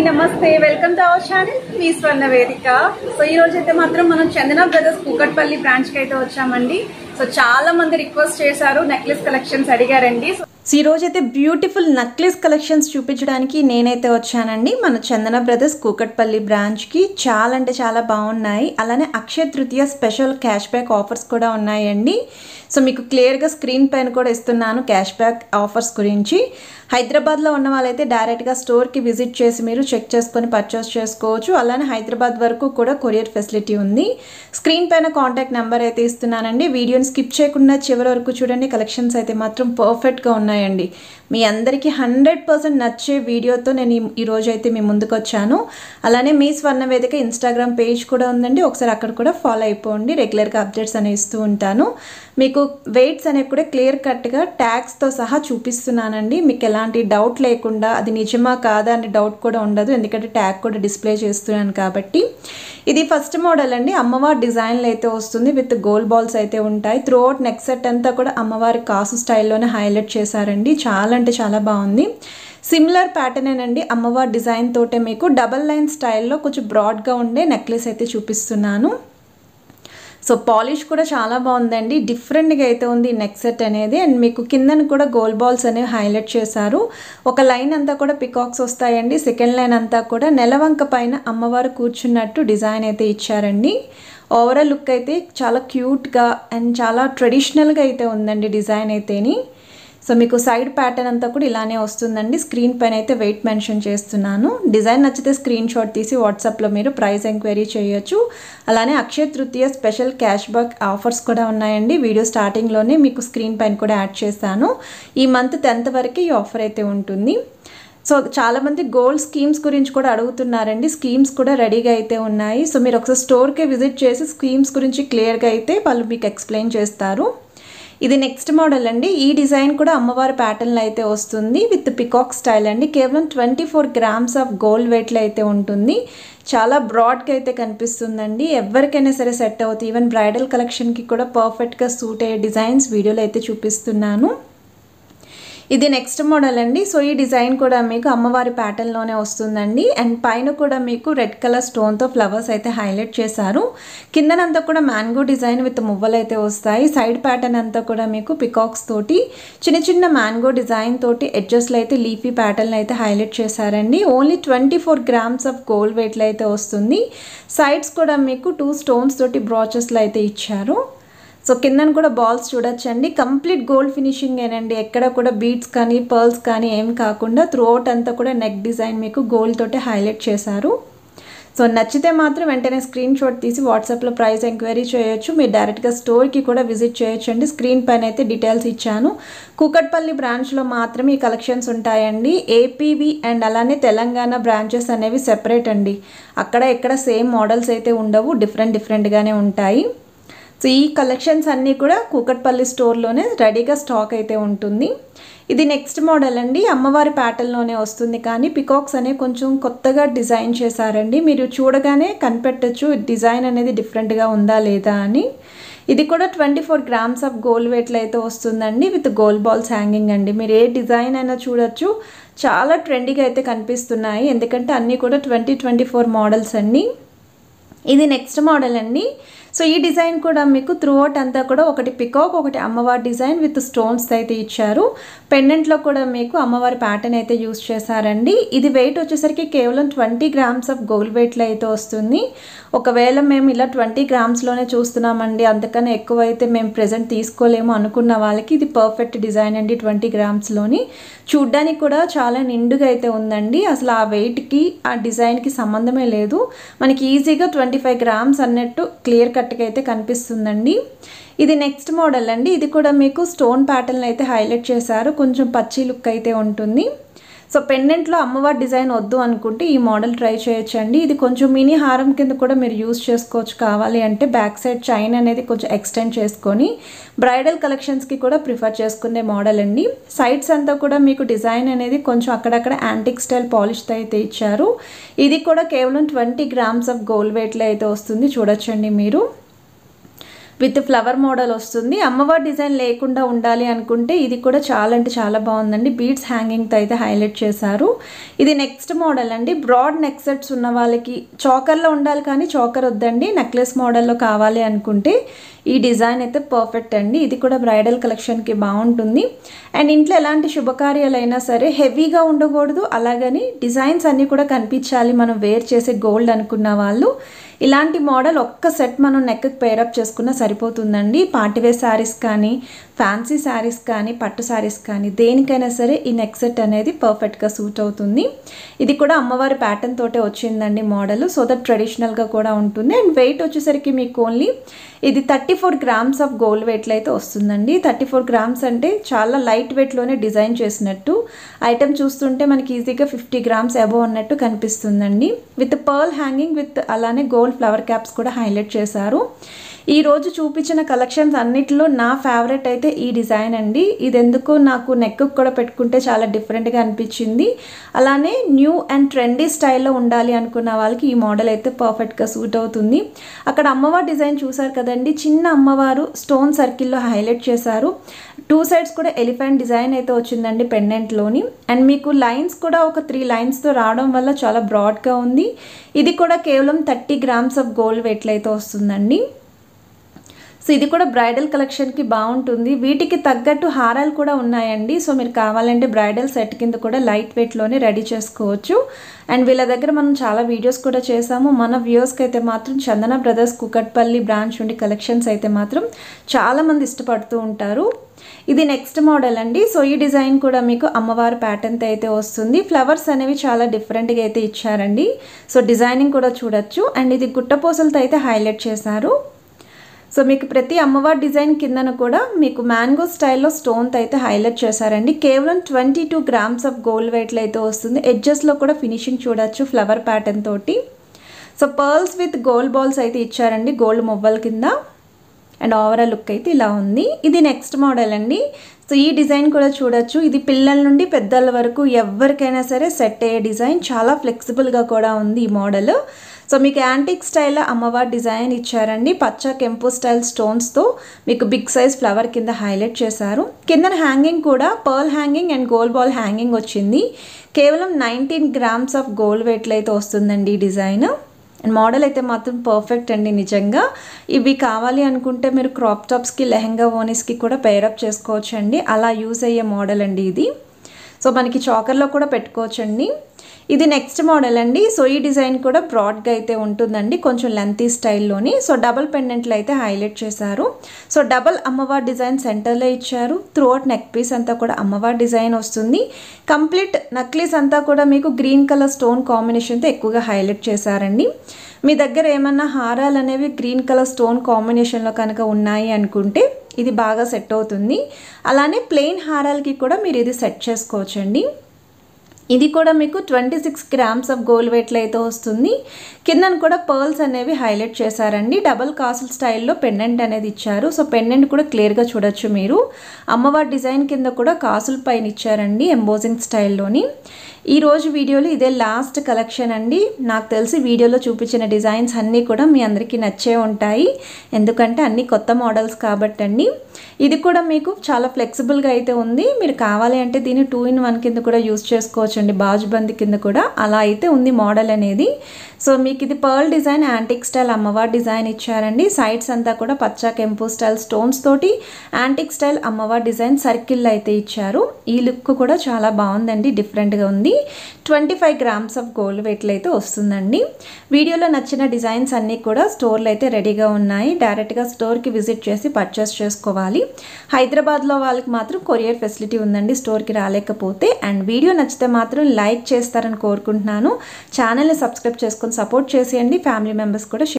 నమస్తే welcome to our channel మీ స్వర్ణ వేదిక. So ఈ రోజు అయితే మాత్రం మనం చందన బ్రదర్స్ కూకట్పల్లి బ్రాంచ్ కి అయితే వచ్చామండి. సో చాలా మంది రిక్వెస్ట్ చేశారు, నెక్లెస్ కలెక్షన్స్ అడిగారండి. సో ఈ రోజు అయితే బ్యూటిఫుల్ నెక్లెస్ కలెక్షన్స్ చూపించడానికి నేనైతే వచ్చానండి మన చందన బ్రదర్స్ కూకట్పల్లి బ్రాంచ్ కి. చాలా అంటే చాలా బాగున్నాయి. అలానే Akshaya Tritiya special cash back offers కూడా ఉన్నాయండి. సో మీకు క్లియర్గా స్క్రీన్ పైన కూడా ఇస్తున్నాను క్యాష్ బ్యాక్ ఆఫర్స్ గురించి. హైదరాబాద్లో ఉన్న వాళ్ళైతే డైరెక్ట్గా స్టోర్కి విజిట్ చేసి మీరు చెక్ చేసుకొని పర్చేస్ చేసుకోవచ్చు. అలానే హైదరాబాద్ వరకు కూడా కొరియర్ ఫెసిలిటీ ఉంది. స్క్రీన్ పైన కాంటాక్ట్ నెంబర్ అయితే ఇస్తున్నానండి. వీడియోని స్కిప్ చేయకుండా చివరి వరకు చూడండి. కలెక్షన్స్ అయితే మాత్రం పర్ఫెక్ట్గా ఉన్నాయండి. మీ అందరికీ 100% నచ్చే వీడియోతో నేను ఈరోజు అయితే మీ ముందుకు వచ్చాను. అలానే మీ స్వర్ణ వేదిక ఇన్స్టాగ్రామ్ పేజ్ కూడా ఉందండి, ఒకసారి అక్కడ కూడా ఫాలో అయిపోండి. రెగ్యులర్గా అప్డేట్స్ అనేవి ఇస్తూ ఉంటాను. మీకు వెయిట్స్ అనేవి కూడా క్లియర్ కట్గా ట్యాగ్స్తో సహా చూపిస్తున్నానండి. మీకు ఎలాంటి డౌట్ లేకుండా అది నిజమా కాదా అనే డౌట్ కూడా ఉండదు, ఎందుకంటే ట్యాగ్ కూడా డిస్ప్లే చేస్తున్నాను కాబట్టి. ఇది ఫస్ట్ మోడల్ అండి. అమ్మవారి డిజైన్లు అయితే వస్తుంది, విత్ గోల్డ్ బాల్స్ అయితే ఉంటాయి. త్రూ అవుట్ నెక్ సెట్ అంతా కూడా అమ్మవారి కాసు స్టైల్లోనే హైలైట్ చేశారండి. చాలా అంటే చాలా బాగుంది. సిమిలర్ ప్యాటర్న్ అండి. అమ్మవారి డిజైన్ తోటే మీకు డబల్ లైన్ స్టైల్లో కొంచెం బ్రాడ్గా ఉండే నెక్లెస్ అయితే చూపిస్తున్నాను. సో పాలిష్ కూడా చాలా బాగుందండి. డిఫరెంట్గా అయితే ఉంది నెక్ సెట్ అనేది. అండ్ మీకు కిందన కూడా గోల్డ్ బాల్స్ అనేవి హైలైట్ చేశారు. ఒక లైన్ అంతా కూడా పికాక్స్ వస్తాయండి. సెకండ్ లైన్ అంతా కూడా నెలవంక పైన అమ్మవారు కూర్చున్నట్టు డిజైన్ అయితే ఇచ్చారండి. ఓవరాల్ లుక్ అయితే చాలా క్యూట్గా అండ్ చాలా ట్రెడిషనల్గా అయితే ఉందండి డిజైన్ అయితేని. సో మీకు సైడ్ ప్యాటర్న్ అంతా కూడా ఇలానే వస్తుందండి. స్క్రీన్ పైన అయితే వెయిట్ మెన్షన్ చేస్తున్నాను. డిజైన్ నచ్చితే స్క్రీన్ షాట్ తీసి వాట్సాప్లో మీరు ప్రైస్ ఎంక్వైరీ చేయొచ్చు. అలానే Akshaya Tritiya special cash back offers కూడా ఉన్నాయండి. వీడియో స్టార్టింగ్లోనే మీకు స్క్రీన్ పైన కూడా యాడ్ చేశాను. ఈ మంత్ 10th వరకు ఈ ఆఫర్ అయితే ఉంటుంది. సో చాలామంది గోల్డ్ స్కీమ్స్ గురించి కూడా అడుగుతున్నారండి. స్కీమ్స్ కూడా రెడీగా అయితే ఉన్నాయి. సో మీరు ఒకసారి స్టోర్కే విజిట్ చేసి స్కీమ్స్ గురించి క్లియర్గా అయితే వాళ్ళు మీకు ఎక్స్ప్లెయిన్ చేస్తారు. ఇది నెక్స్ట్ మోడల్ అండి. ఈ డిజైన్ కూడా అమ్మవారి ప్యాటర్న్లో అయితే వస్తుంది, విత్ పికాక్ స్టైల్ అండి. కేవలం 24 grams ఆఫ్ గోల్డ్ వెయిట్లో అయితే ఉంటుంది. చాలా బ్రాడ్గా అయితే కనిపిస్తుందండి. ఎవరికైనా సరే సెట్ అవుతుంది. ఈవెన్ బ్రైడల్ కలెక్షన్కి కూడా పర్ఫెక్ట్గా సూట్ అయ్యే డిజైన్స్ వీడియోలో అయితే చూపిస్తున్నాను. ఇది నెక్స్ట్ మోడల్ అండి. సో ఈ డిజైన్ కూడా మీకు అమ్మవారి ప్యాటర్న్లోనే వస్తుందండి. అండ్ పైన కూడా మీకు రెడ్ కలర్ స్టోన్తో ఫ్లవర్స్ అయితే హైలైట్ చేశారు. కిందనంతా కూడా మ్యాంగో డిజైన్ విత్ మువ్వలు అయితే వస్తాయి. సైడ్ ప్యాటర్న్ అంతా కూడా మీకు పికాక్స్ తోటి చిన్న చిన్న మ్యాంగో డిజైన్ తోటి ఎడ్జస్ట్లో అయితే లీఫీ ప్యాటర్న్ అయితే హైలైట్ చేశారండి. ఓన్లీ 24 grams ఆఫ్ గోల్డ్ వెయిట్లో అయితే వస్తుంది. సైడ్స్ కూడా మీకు 2 stones తోటి బ్రాచెస్లో అయితే ఇచ్చారు. సో కిందన కూడా బాల్స్ చూడొచ్చండి. కంప్లీట్ గోల్డ్ ఫినిషింగ్ ఏనండి. ఎక్కడ కూడా బీడ్స్ కానీ పర్ల్స్ కానీ ఏం కాకుండా త్రూ అవుట్ అంతా కూడా నెక్ డిజైన్ మీకు గోల్డ్ తోటి హైలైట్ చేశారు. సో నచ్చితే మాత్రం వెంటనే స్క్రీన్ షాట్ తీసి వాట్సాప్లో ప్రైస్ ఎంక్వైరీ చేయొచ్చు. మీరు డైరెక్ట్గా స్టోర్కి కూడా విజిట్ చేయొచ్చు అండి. స్క్రీన్ పైన అయితే డీటెయిల్స్ ఇచ్చాను. కూకట్పల్లి బ్రాంచ్లో మాత్రమే ఈ కలెక్షన్స్ ఉంటాయండి. ఏపీవి అండ్ అలానే తెలంగాణ బ్రాంచెస్ అనేవి సెపరేట్ అండి. అక్కడ ఎక్కడ సేమ్ మోడల్స్ అయితే ఉండవు, డిఫరెంట్గానే ఉంటాయి. సో ఈ కలెక్షన్స్ అన్నీ కూడా కూకట్పల్లి స్టోర్లోనే రెడీగా స్టాక్ అయితే ఉంటుంది. ఇది నెక్స్ట్ మోడల్ అండి. అమ్మవారి ప్యాటర్న్లోనే వస్తుంది, కానీ పికాక్స్ అనేవి కొంచెం కొత్తగా డిజైన్ చేశారండి. మీరు చూడగానే కనిపెట్టచ్చు డిజైన్ అనేది డిఫరెంట్గా ఉందా లేదా అని. ఇది కూడా 24 grams ఆఫ్ గోల్డ్ వెయిట్లో అయితే వస్తుందండి, విత్ గోల్డ్ బాల్స్ హ్యాంగింగ్ అండి. మీరు ఏ డిజైన్ అయినా చూడొచ్చు. చాలా ట్రెండీగా అయితే కనిపిస్తున్నాయి, ఎందుకంటే అన్నీ కూడా 2024 మోడల్స్ అండి. ఇది నెక్స్ట్ మోడల్ అండి. సో ఈ డిజైన్ కూడా మీకు త్రూ అవుట్ అంతా కూడా ఒకటి పికాక్, ఒకటి అమ్మవారి డిజైన్ విత్ స్టోన్స్ అయితే ఇచ్చారు. పెండెంట్లో కూడా మీకు అమ్మవారి ప్యాటర్న్ అయితే యూస్ చేశారండి. ఇది వెయిట్ వచ్చేసరికి కేవలం 20 grams ఆఫ్ గోల్డ్ వెయిట్లో అయితే వస్తుంది. ఒకవేళ మేము ఇలా 20 grams చూస్తున్నామండి, అంతకన్నా ఎక్కువ అయితే మేము ప్రెజెంట్ తీసుకోలేము అనుకున్న వాళ్ళకి ఇది పర్ఫెక్ట్ డిజైన్ అండి. 20 grams చూడ్డానికి కూడా చాలా నిండుగా అయితే ఉందండి. అసలు ఆ వెయిట్కి ఆ డిజైన్కి సంబంధమే లేదు. మనకి ఈజీగా 25 grams అన్నట్టు క్లియర్ కట్గా అయితే కనిపిస్తుందండి. ఇది నెక్స్ట్ మోడల్ అండి. ఇది కూడా మీకు స్టోన్ ప్యాటర్న్ అయితే హైలైట్ చేశారు. కొంచెం పచ్చి లుక్ అయితే ఉంటుంది. సో పెండెంట్లో అమ్మవారి డిజైన్ వద్దు అనుకుంటే ఈ మోడల్ ట్రై చేయొచ్చండి. ఇది కొంచెం మినీ హారం కింద కూడా మీరు యూజ్ చేసుకోవచ్చు. కావాలి అంటే బ్యాక్ సైడ్ చైన్ అనేది కొంచెం ఎక్స్టెండ్ చేసుకొని బ్రైడల్ కలెక్షన్స్కి కూడా ప్రిఫర్ చేసుకునే మోడల్ అండి. సైడ్స్ అంతా కూడా మీకు డిజైన్ అనేది కొంచెం అక్కడక్కడ యాంటిక్ స్టైల్ పాలిష్తో అయితే ఇచ్చారు. ఇది కూడా కేవలం 20 grams ఆఫ్ గోల్డ్ వెయిట్లో అయితే వస్తుంది. చూడొచ్చండి మీరు. విత్ ఫ్లవర్ మోడల్ వస్తుంది. అమ్మవారి డిజైన్ లేకుండా ఉండాలి అనుకుంటే ఇది కూడా చాలా అంటే చాలా బాగుందండి. బీడ్స్ హ్యాంగింగ్తో అయితే హైలైట్ చేశారు. ఇది నెక్స్ట్ మోడల్ అండి. బ్రాడ్ నెక్ సెట్స్ ఉన్న వాళ్ళకి చోకర్లో ఉండాలి కానీ చోకర్ వద్దండి, నెక్లెస్ మోడల్లో కావాలి అనుకుంటే ఈ డిజైన్ అయితే పర్ఫెక్ట్ అండి. ఇది కూడా బ్రైడల్ కలెక్షన్కి బాగుంటుంది. అండ్ ఇంట్లో ఎలాంటి శుభకార్యాలైనా సరే హెవీగా ఉండకూడదు, అలాగని డిజైన్స్ అన్నీ కూడా కనిపించాలి మనం వేర్ చేసే గోల్డ్ అనుకున్న వాళ్ళు ఇలాంటి మోడల్ ఒక్క సెట్ మనం నెక్కి పేరప్ చేసుకున్నా సరిపోతుందండి. పార్టీవేర్ శారీస్ కానీ, ఫ్యాన్సీ శారీస్ కానీ, పట్టు శారీస్ కానీ దేనికైనా సరే ఈ నెక్ సెట్ అనేది పర్ఫెక్ట్గా సూట్ అవుతుంది. ఇది కూడా అమ్మవారి ప్యాటర్న్ తోటే వచ్చిందండి మోడల్, సో దట్ ట్రెడిషనల్గా కూడా ఉంటుంది. అండ్ వెయిట్ వచ్చేసరికి మీకు ఓన్లీ ఇది 34 గ్రామ్స్ ఆఫ్ గోల్డ్ వెయిట్లో అయితే వస్తుందండి. 34 గ్రామ్స్ అంటే చాలా లైట్ వెయిట్లోనే డిజైన్ చేసినట్టు. ఐటమ్ చూస్తుంటే మనకి ఈజీగా 50 గ్రామ్స్ అబోవ్ అన్నట్టు కనిపిస్తుందండి. విత్ పర్ల్ హ్యాంగింగ్ విత్ అలానే గోల్డ్ ఫ్లవర్ క్యాప్స్ కూడా హైలైట్ చేశారు. ఈ రోజు చూపించిన కలెక్షన్స్ అన్నిటిలో నా ఫేవరెట్ అయితే ఈ డిజైన్ అండి. ఇది ఎందుకు నాకు నెక్ కూడా పెట్టుకుంటే చాలా డిఫరెంట్గా అనిపించింది. అలానే న్యూ అండ్ ట్రెండీ స్టైల్లో ఉండాలి అనుకున్న వాళ్ళకి ఈ మోడల్ అయితే పర్ఫెక్ట్గా సూట్ అవుతుంది. అక్కడ అమ్మవారి డిజైన్ చూసారు కదండి, చిన్న అమ్మవారు స్టోన్ సర్కిల్లో హైలైట్ చేశారు. 2 సైడ్స్ కూడా ఎలిఫెంట్ డిజైన్ అయితే వచ్చిందండి పెండెంట్లోని. అండ్ మీకు లైన్స్ కూడా ఒక 3 లైన్స్తో రావడం వల్ల చాలా బ్రాడ్గా ఉంది. ఇది కూడా కేవలం 30 గ్రామ్స్ ఆఫ్ గోల్డ్ వెయిట్లో అయితే వస్తుందండి. సో ఇది కూడా బ్రైడల్ కలెక్షన్కి బాగుంటుంది. వీటికి తగ్గట్టు హారాలు కూడా ఉన్నాయండి. సో మీరు కావాలంటే బ్రైడల్ సెట్ కింద కూడా లైట్ వెయిట్లోనే రెడీ చేసుకోవచ్చు. అండ్ వీళ్ళ దగ్గర మనం చాలా వీడియోస్ కూడా చేసాము. మన వ్యూవర్స్కి అయితే మాత్రం చందన బ్రదర్స్ కూకట్పల్లి బ్రాంచ్ నుండి కలెక్షన్స్ అయితే మాత్రం చాలామంది ఇష్టపడుతూ ఉంటారు. ఇది నెక్స్ట్ మోడల్ అండి. సో ఈ డిజైన్ కూడా మీకు అమ్మవారి ప్యాటర్న్తో అయితే వస్తుంది. ఫ్లవర్స్ అనేవి చాలా డిఫరెంట్గా అయితే ఇచ్చారండి. సో డిజైనింగ్ కూడా చూడొచ్చు. అండ్ ఇది గుట్టపూసలతో అయితే హైలైట్ చేశారు. సో మీకు ప్రతి అమ్మవారి డిజైన్ కిందన కూడా మీకు మ్యాంగో స్టైల్లో స్టోన్తో అయితే హైలైట్ చేశారండి. కేవలం 22 గ్రామ్స్ ఆఫ్ గోల్డ్ వెయిట్లో అయితే వస్తుంది. ఎడ్జెస్లో కూడా ఫినిషింగ్ చూడొచ్చు ఫ్లవర్ ప్యాటర్న్ తోటి. So pearls with gold balls అయితే ఇచ్చారండి గోల్డ్ మొవ్వల కింద. అండ్ ఓవరాల్ లుక్ అయితే ఇలా ఉంది. ఇది నెక్స్ట్ మోడల్ అండి. సో ఈ డిజైన్ కూడా చూడొచ్చు. ఇది పిల్లల నుండి పెద్దల వరకు ఎవరికైనా సరే సెట్ అయ్యే డిజైన్. చాలా ఫ్లెక్సిబుల్గా కూడా ఉంది ఈ మోడల్. సో మీకు యాంటిక్ స్టైల్లో అమ్మవారి డిజైన్ ఇచ్చారండి. పచ్చ కెంపు స్టైల్ స్టోన్స్తో మీకు బిగ్ సైజ్ ఫ్లవర్ కింద హైలైట్ చేశారు. కింద హ్యాంగింగ్ కూడా pearl hanging and gold ball hanging వచ్చింది. కేవలం 19 గ్రామ్స్ ఆఫ్ గోల్డ్ వెయిట్లో అయితే వస్తుందండి ఈ డిజైన్. అండ్ మోడల్ అయితే మాత్రం పర్ఫెక్ట్ అండి నిజంగా. ఇవి కావాలి అనుకుంటే మీరు క్రాప్ టాప్స్కి, లెహంగా ఓనీస్కి కూడా పేరప్ చేసుకోవచ్చు అండి. అలా యూజ్ అయ్యే మోడల్ అండి ఇది. సో మనకి చాకర్లో కూడా పెట్టుకోవచ్చండి. ఇది నెక్స్ట్ మోడల్ అండి. సో ఈ డిజైన్ కూడా బ్రాడ్గా అయితే ఉంటుందండి, కొంచెం లెంతీ స్టైల్లోని. సో డబల్ పెండెంట్లు అయితే హైలైట్ చేశారు. సో డబల్ అమ్మవారి డిజైన్ సెంటర్లో ఇచ్చారు. త్రూఅవుట్ నెక్ పీస్ అంతా కూడా అమ్మవారి డిజైన్ వస్తుంది. కంప్లీట్ నక్లీస్ అంతా కూడా మీకు గ్రీన్ కలర్ స్టోన్ కాంబినేషన్తో ఎక్కువగా హైలైట్ చేశారండి. మీ దగ్గర ఏమన్నా హారాలు అనేవి గ్రీన్ కలర్ స్టోన్ కాంబినేషన్లో కనుక ఉన్నాయి అనుకుంటే ఇది బాగా సెట్ అవుతుంది. అలానే ప్లెయిన్ హారాలకి కూడా మీరు ఇది సెట్ చేసుకోవచ్చండి. ఇది కూడా మీకు 26 గ్రామ్స్ ఆఫ్ గోల్డ్ వెయిట్లో అయితే వస్తుంది. కిందన కూడా పర్ల్స్ అనేవి హైలైట్ చేశారండి. డబల్ కాసుల స్టైల్లో పెండెంట్ అనేది ఇచ్చారు. సో పెండెంట్ కూడా క్లియర్గా చూడొచ్చు మీరు. అమ్మవారి డిజైన్ కింద కూడా కాసుల పైన ఇచ్చారండి ఎంబోజింగ్ స్టైల్లోని. ఈ రోజు వీడియోలో ఇదే లాస్ట్ కలెక్షన్ అండి. నాకు తెలిసి వీడియోలో చూపించిన డిజైన్స్ అన్నీ కూడా మీ అందరికీ నచ్చే ఉంటాయి, ఎందుకంటే అన్నీ కొత్త మోడల్స్ కాబట్టి అండి. ఇది కూడా మీకు చాలా ఫ్లెక్సిబుల్గా అయితే ఉంది. మీరు కావాలి అంటే దీన్ని 2 in 1 కింద కూడా యూజ్ చేసుకోవచ్చు అండి, బాజుబంది కింద కూడా అలా అయితే ఉంది మోడల్ అనేది. సో మీకు ఇది పర్ల్ డిజైన్ యాంటిక్ స్టైల్ అమ్మవారి డిజైన్ ఇచ్చారండి. సైడ్స్ అంతా కూడా పచ్చ కెంపు స్టైల్ స్టోన్స్ తోటి యాంటిక్ స్టైల్ అమ్మవారి డిజైన్ సర్కిల్ అయితే ఇచ్చారు. ఈ లుక్ కూడా చాలా బాగుందండి, డిఫరెంట్గా ఉంది. 25 గ్రామ్స్ ఆఫ్ గోల్డ్ వెయిట్లో అయితే వస్తుందండి. వీడియోలో నచ్చిన డిజైన్స్ అన్నీ కూడా స్టోర్లో అయితే రెడీగా ఉన్నాయి. డైరెక్ట్గా స్టోర్కి విజిట్ చేసి పర్చేస్ చేసుకోవాలి. హైదరాబాద్లో వాళ్ళకి మాత్రం కొరియర్ ఫెసిలిటీ ఉందండి స్టోర్కి రాలేకపోతే. అండ్ వీడియో నచ్చితే మాత్రం లైక్ చేస్తారని కోరుకుంటున్నాను. ఛానల్ని సబ్స్క్రైబ్ చేసుకొని సపోర్ట్ చేసేయండి. ఫ్యామిలీ మెంబర్స్ కూడా